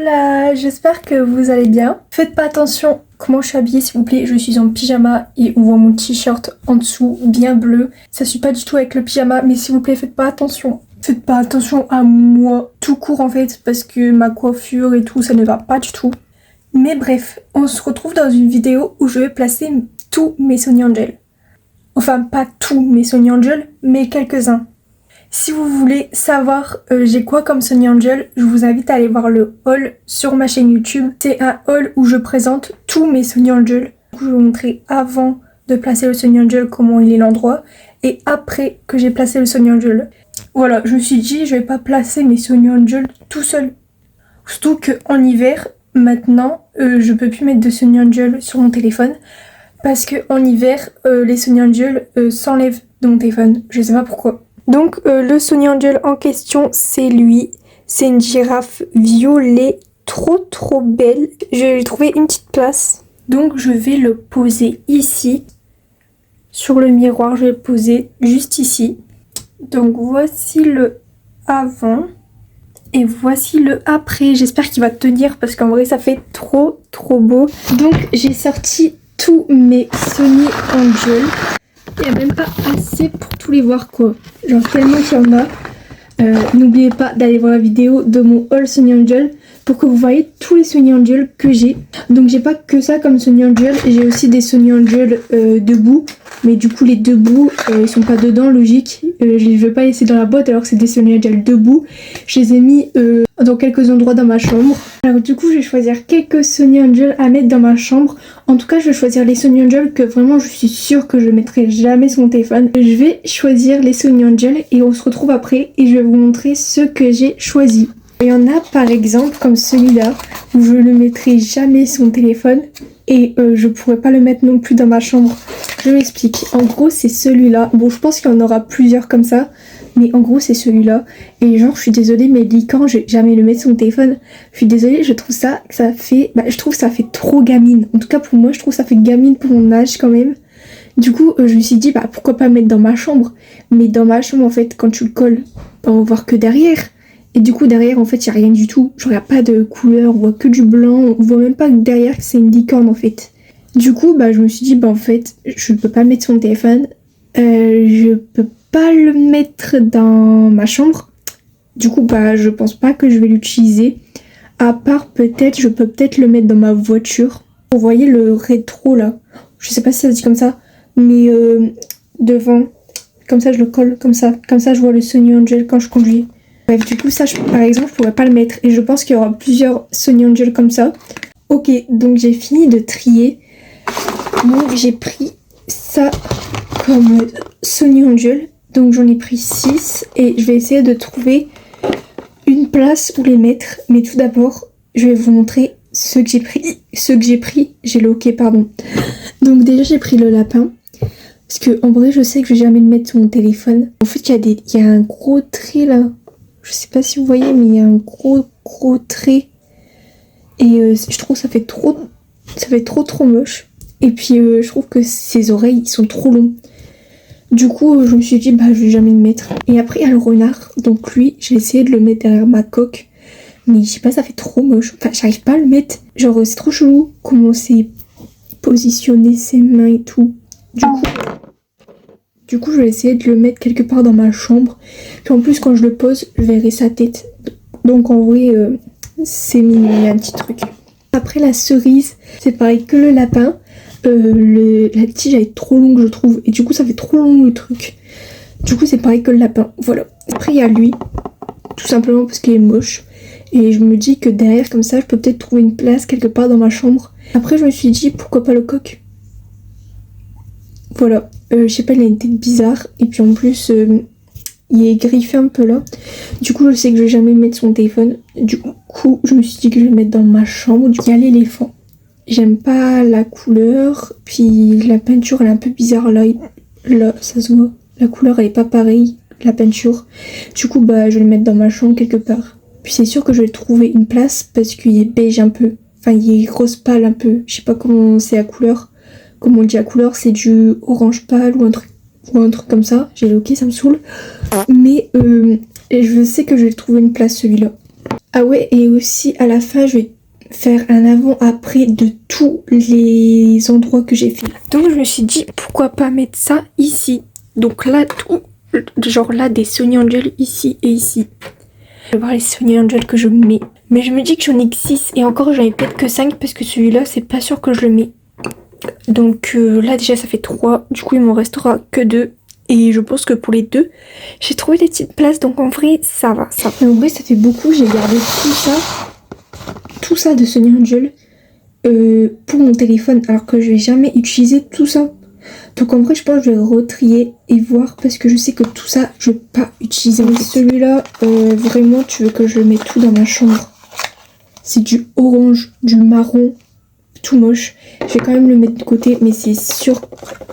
Hola, j'espère que vous allez bien. Faites pas attention comment je suis habillée s'il vous plaît, je suis en pyjama et on voit mon t-shirt en dessous bien bleu. Ça suit pas du tout avec le pyjama mais s'il vous plaît faites pas attention. Faites pas attention à moi tout court en fait parce que ma coiffure et tout ça ne va pas du tout. Mais bref, on se retrouve dans une vidéo où je vais placer tous mes Sonny Angel. Enfin pas tous mes Sonny Angel mais quelques-uns. Si vous voulez savoir j'ai quoi comme Sonny Angel, je vous invite à aller voir le haul sur ma chaîne YouTube. C'est un haul où je présente tous mes Sonny Angel. Je vais vous montrer avant de placer le Sonny Angel comment il est l'endroit et après que j'ai placé le Sonny Angel. Voilà, je me suis dit je vais pas placer mes Sonny Angel tout seul. Surtout qu'en hiver, maintenant, je peux plus mettre de Sonny Angel sur mon téléphone parce qu'en hiver, les Sonny Angel s'enlèvent de mon téléphone. Je sais pas pourquoi. Donc le Sonny Angel en question c'est lui, c'est une girafe violet trop belle. Je vais lui trouver une petite place. Donc je vais le poser ici, sur le miroir, je vais le poser juste ici. Donc voici le avant et voici le après. J'espère qu'il va tenir parce qu'en vrai ça fait trop beau. Donc j'ai sorti tous mes Sonny Angel. Il n'y a même pas assez pour tous les voir quoi. Genre tellement qu'il y en a. N'oubliez pas d'aller voir la vidéo de mon haul Sonny Angel pour que vous voyez tous les Sonny Angel que j'ai. Donc j'ai pas que ça comme Sonny Angel, j'ai aussi des Sonny Angel debout. Mais du coup les debout ils sont pas dedans, logique. Je les veux pas laisser dans la boîte alors que c'est des Sonny Angel debout. Je les ai mis dans quelques endroits dans ma chambre. Alors du coup je vais choisir quelques Sonny Angel à mettre dans ma chambre. En tout cas je vais choisir les Sonny Angel que vraiment je suis sûre que je mettrai jamais sur mon téléphone. Je vais choisir les Sonny Angel et on se retrouve après et je vais vous montrer ceux que j'ai choisis. Il y en a par exemple comme celui-là où je ne mettrai jamais sur mon téléphone et je pourrais pas le mettre non plus dans ma chambre. Je m'explique. En gros c'est celui-là. Bon je pense qu'il y en aura plusieurs comme ça. Mais en gros c'est celui-là. Et genre je suis désolée mais Lican je vais jamais le mettre sur mon téléphone. Je suis désolée, je trouve ça fait... je trouve ça fait trop gamine. En tout cas pour moi je trouve ça fait gamine pour mon âge quand même. Du coup je me suis dit pourquoi pas le mettre dans ma chambre. Mais dans ma chambre en fait quand tu le colles on va voir que derrière. Et du coup derrière en fait il n'y a rien du tout. Genre il n'y a pas de couleur, on voit que du blanc. On voit même pas que derrière c'est une licorne en fait. Du coup je me suis dit en fait je peux pas le mettre sur mon téléphone. Je peux pas le mettre dans ma chambre. Du coup je pense pas que je vais l'utiliser. À part peut-être, je peux peut-être le mettre dans ma voiture. Vous voyez le rétro là. Je sais pas si ça se dit comme ça. Mais devant. Comme ça je le colle comme ça. Comme ça je vois le Sonny Angel quand je conduis. Bref du coup ça par exemple je pourrais pas le mettre. Et je pense qu'il y aura plusieurs Sonny Angel comme ça. Ok donc j'ai fini de trier. Donc j'ai pris ça comme Sonny Angel. Donc j'en ai pris 6 et je vais essayer de trouver une place où les mettre. Mais tout d'abord, je vais vous montrer ceux que j'ai pris. J'ai le hockey, pardon. Donc déjà j'ai pris le lapin. Parce que en vrai je sais que je vais jamais le mettre sur mon téléphone. En fait il y a un gros trait là. Je sais pas si vous voyez mais il y a un gros trait. Et je trouve que ça fait trop moche. Et puis je trouve que ses oreilles ils sont trop longs. Du coup je me suis dit je vais jamais le mettre. Et après il y a le renard. Donc lui j'ai essayé de le mettre derrière ma coque. Mais je sais pas ça fait trop moche. Enfin j'arrive pas à le mettre. Genre c'est trop chelou comment c'est positionné ses mains et tout. Du coup je vais essayer de le mettre quelque part dans ma chambre. Puis en plus quand je le pose je verrai sa tête. Donc en vrai c'est mignon, il y a un petit truc. Après la cerise c'est pareil que le lapin. La tige elle est trop longue je trouve et du coup ça fait trop long le truc. Du coup c'est pareil que le lapin, voilà. Après il y a lui, tout simplement parce qu'il est moche. Et je me dis que derrière comme ça je peux peut-être trouver une place quelque part dans ma chambre. Après je me suis dit pourquoi pas le coq. Voilà, je sais pas il a une tête bizarre. Et puis en plus il est griffé un peu là. Du coup je sais que je vais jamais le mettre sur mon téléphone. Du coup je me suis dit que je vais le mettre dans ma chambre. Du coup il y a l'éléphant. J'aime pas la couleur, puis la peinture elle est un peu bizarre là ça se voit. La couleur elle est pas pareille, la peinture. Du coup je vais le mettre dans ma chambre quelque part. Puis c'est sûr que je vais trouver une place parce qu'il est beige un peu. Enfin il est rose pâle un peu, je sais pas comment c'est la couleur. Comment on dit la couleur, c'est du orange pâle ou un truc comme ça. J'ai le hockey, ça me saoule. Mais je sais que je vais trouver une place celui-là. Ah ouais, et aussi à la fin, je vais faire un avant-après de tous les endroits que j'ai fait. Donc je me suis dit, pourquoi pas mettre ça ici. Donc là, tout, genre là, des Sony Angel ici et ici. Je vais voir les Sony Angel que je mets. Mais je me dis que j'en ai que 6 et encore j'en ai peut-être que 5 parce que celui-là, c'est pas sûr que je le mets. Donc là déjà ça fait 3, du coup il m'en restera que 2. Et je pense que pour les 2, j'ai trouvé des petites places, donc en vrai ça va, ça va. En vrai ça fait beaucoup, j'ai gardé tout ça de Sony Angel pour mon téléphone alors que je vais jamais utiliser tout ça. Donc en vrai je pense que je vais retrier et voir parce que je sais que tout ça je vais pas utiliser. Mais celui-là, vraiment tu veux que je le mette tout dans ma chambre. C'est du orange, du marron, tout moche. Je vais quand même le mettre de côté, mais c'est sûr,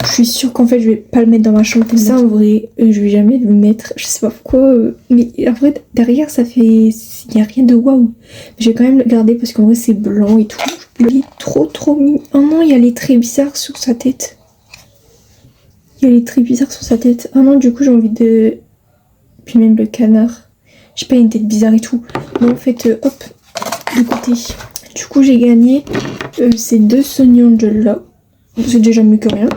je suis sûre qu'en fait je vais pas le mettre dans ma chambre. Pour ça en vrai, je vais jamais le mettre, je sais pas pourquoi, mais en vrai derrière ça fait, il y a rien de waouh. Je vais quand même le garder parce qu'en vrai c'est blanc et tout. Il est trop mignon. Oh non, il y a les traits bizarres sur sa tête. Il y a les traits bizarres sur sa tête. Oh non, du coup j'ai envie de... Puis même le canard. J'ai pas une tête bizarre et tout. Mais en fait, hop, de côté. Du coup j'ai gagné ces 2 Sony Angel là. C'est déjà mieux que rien.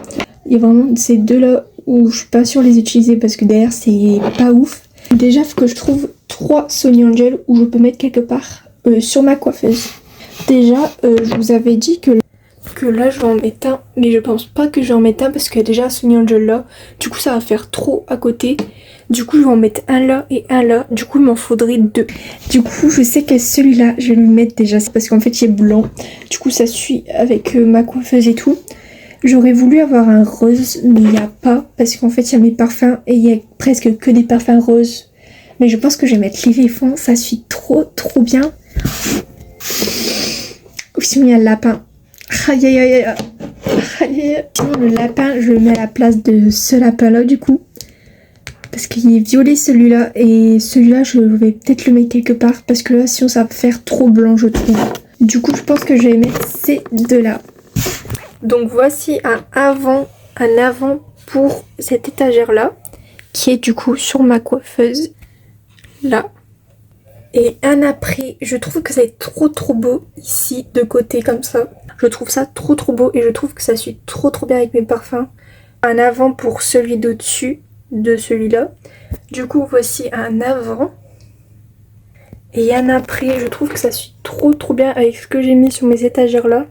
Il y a vraiment ces 2 là où je suis pas sûre de les utiliser parce que derrière c'est pas ouf. Déjà faut que je trouve 3 Sony Angel où je peux mettre quelque part sur ma coiffeuse. Déjà je vous avais dit que là je vais en mettre un, mais je pense pas que je vais en mettre un parce qu'il y a déjà un Sony Angel là. Du coup ça va faire trop à côté. Du coup je vais en mettre un là et un là. Du coup il m'en faudrait 2. Du coup je sais que celui-là je vais le mettre déjà. C'est parce qu'en fait il est blanc. Du coup ça suit avec ma coiffeuse et tout. J'aurais voulu avoir un rose mais il n'y a pas. Parce qu'en fait il y a mes parfums et il y a presque que des parfums roses. Mais je pense que je vais mettre l'éléphant. Ça suit trop bien. Ou sinon il y a le lapin. Aïe aïe aïe aïe. Sinon le lapin je le mets à la place de ce lapin là du coup. Parce qu'il est violet celui-là et celui-là je vais peut-être le mettre quelque part parce que là sinon ça va faire trop blanc je trouve. Du coup je pense que je vais mettre ces 2 là. Donc voici un avant pour cette étagère là qui est du coup sur ma coiffeuse là. Et un après, je trouve que ça est trop beau ici de côté comme ça. Je trouve ça trop beau et je trouve que ça suit trop bien avec mes parfums. Un avant pour celui d'au-dessus de celui-là. Du coup voici un avant. Et un après, je trouve que ça suit trop bien avec ce que j'ai mis sur mes étagères là.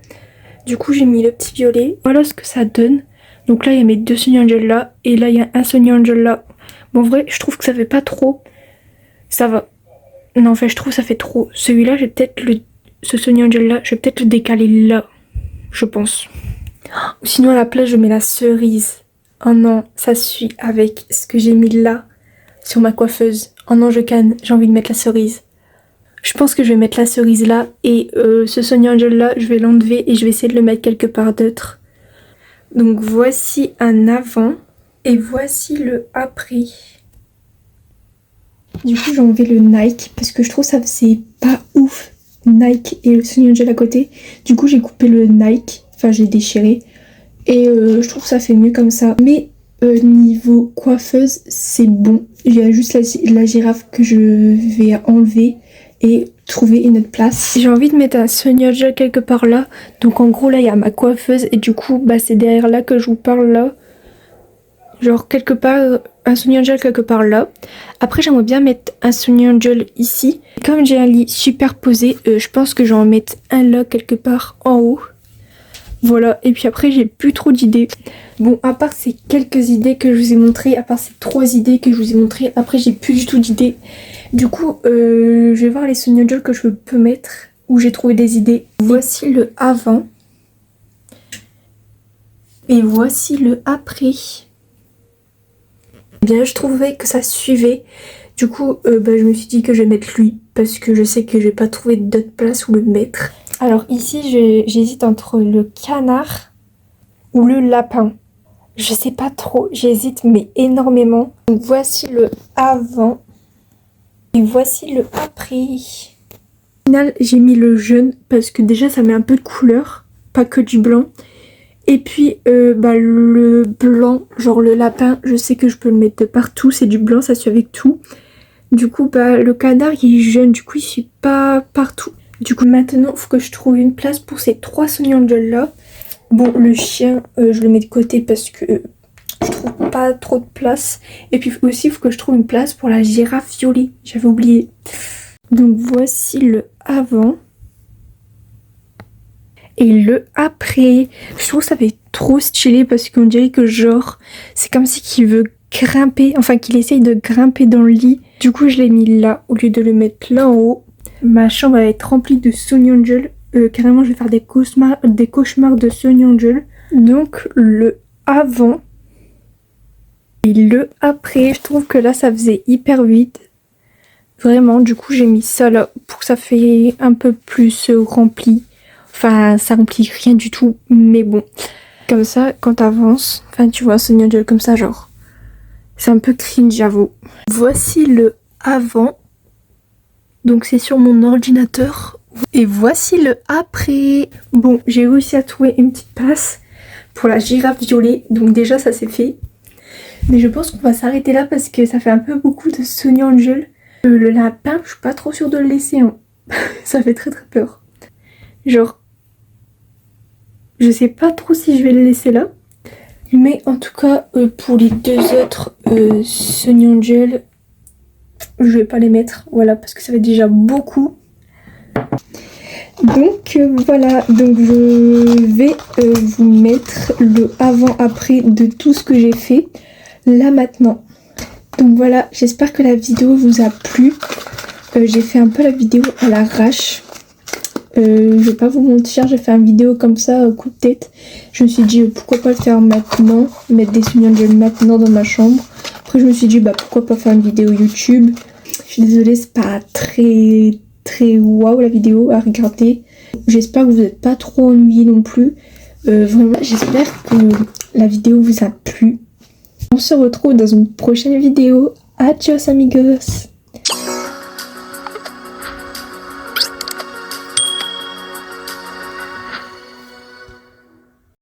Du coup j'ai mis le petit violet. Voilà ce que ça donne. Donc là il y a mes 2 Sony Angel là. Et là il y a un Sony Angel là. Bon en vrai je trouve que ça fait pas trop. Ça va. Non, en fait, je trouve que ça fait trop. Celui-là, ce Sony Angel là, je vais peut-être le décaler là. Je pense. Sinon, à la place, je mets la cerise. Oh non, ça suit avec ce que j'ai mis là, sur ma coiffeuse. Oh non, je canne, j'ai envie de mettre la cerise. Je pense que je vais mettre la cerise là. Et ce Sony Angel là, je vais l'enlever et je vais essayer de le mettre quelque part d'autre. Donc, voici un avant. Et voici le après. Du coup j'ai enlevé le Nike parce que je trouve ça c'est pas ouf, Nike et le Sony Angel à côté. Du coup j'ai coupé le Nike, enfin j'ai déchiré et je trouve que ça fait mieux comme ça. Mais niveau coiffeuse c'est bon, il y a juste la girafe que je vais enlever et trouver une autre place. J'ai envie de mettre un Sony Angel quelque part là, donc en gros là il y a ma coiffeuse et du coup bah c'est derrière là que je vous parle là. Genre quelque part, un Sony Angel quelque part là. Après j'aimerais bien mettre un Sony Angel ici. Comme j'ai un lit superposé, je pense que je vais en mettre un là quelque part en haut. Voilà, et puis après j'ai plus trop d'idées. Bon, à part ces quelques idées que je vous ai montrées, à part ces 3 idées que je vous ai montrées, après j'ai plus du tout d'idées. Du coup, je vais voir les Sony Angel que je peux mettre, où j'ai trouvé des idées. Voici le avant. Et voici le après. Bien, je trouvais que ça suivait. Du coup, je me suis dit que je vais mettre lui parce que je sais que je vais pas trouver d'autre place où le mettre. Alors ici, j'hésite entre le canard ou le lapin. Je sais pas trop, j'hésite mais énormément. Donc voici le avant et voici le après. Au final, j'ai mis le jaune parce que déjà ça met un peu de couleur, pas que du blanc. Et puis le blanc, genre le lapin, je sais que je peux le mettre de partout, c'est du blanc, ça suit avec tout. Du coup, bah, le canard il est jeune, du coup il suit pas partout. Du coup maintenant, il faut que je trouve une place pour ces 3 Sonny Angel là. Bon, le chien, je le mets de côté parce que je trouve pas trop de place. Et puis aussi, il faut que je trouve une place pour la girafe violet. J'avais oublié. Donc voici le avant. Et le après. Je trouve que ça fait trop stylé parce qu'on dirait que genre, c'est comme si qu'il veut grimper. Enfin, qu'il essaye de grimper dans le lit. Du coup, je l'ai mis là au lieu de le mettre là en haut. Ma chambre va être remplie de Sonny Angel. Carrément, je vais faire des cauchemars de Sonny Angel. Donc, le avant. Et le après, je trouve que là ça faisait hyper vite. Vraiment, du coup j'ai mis ça là pour que ça fait un peu plus rempli. Enfin, ça remplit rien du tout, mais bon. Comme ça, quand t'avances, enfin tu vois un Sonny Angel comme ça, genre. C'est un peu cringe, j'avoue. Voici le avant. Donc c'est sur mon ordinateur. Et voici le après. Bon, j'ai réussi à trouver une petite place pour la girafe violet. Donc déjà ça c'est fait. Mais je pense qu'on va s'arrêter là parce que ça fait un peu beaucoup de Sonny Angel. Le lapin, je suis pas trop sûre de le laisser. Hein. Ça fait très très peur. Genre, je sais pas trop si je vais le laisser là. Mais en tout cas, pour les 2 autres Sonny Angel, je vais pas les mettre. Voilà, parce que ça fait déjà beaucoup. Donc voilà, donc je vais vous mettre le avant-après de tout ce que j'ai fait. Là maintenant. Donc voilà, j'espère que la vidéo vous a plu. J'ai fait un peu la vidéo à l'arrache. Je vais pas vous mentir, j'ai fait une vidéo comme ça, coup de tête. Je me suis dit pourquoi pas le faire maintenant, mettre des Sonny Angel maintenant dans ma chambre. Après je me suis dit bah pourquoi pas faire une vidéo YouTube. Je suis désolée, c'est pas très waouh la vidéo à regarder. J'espère que vous n'êtes pas trop ennuyés non plus. Vraiment, j'espère que la vidéo vous a plu. On se retrouve dans une prochaine vidéo. Adios amigos!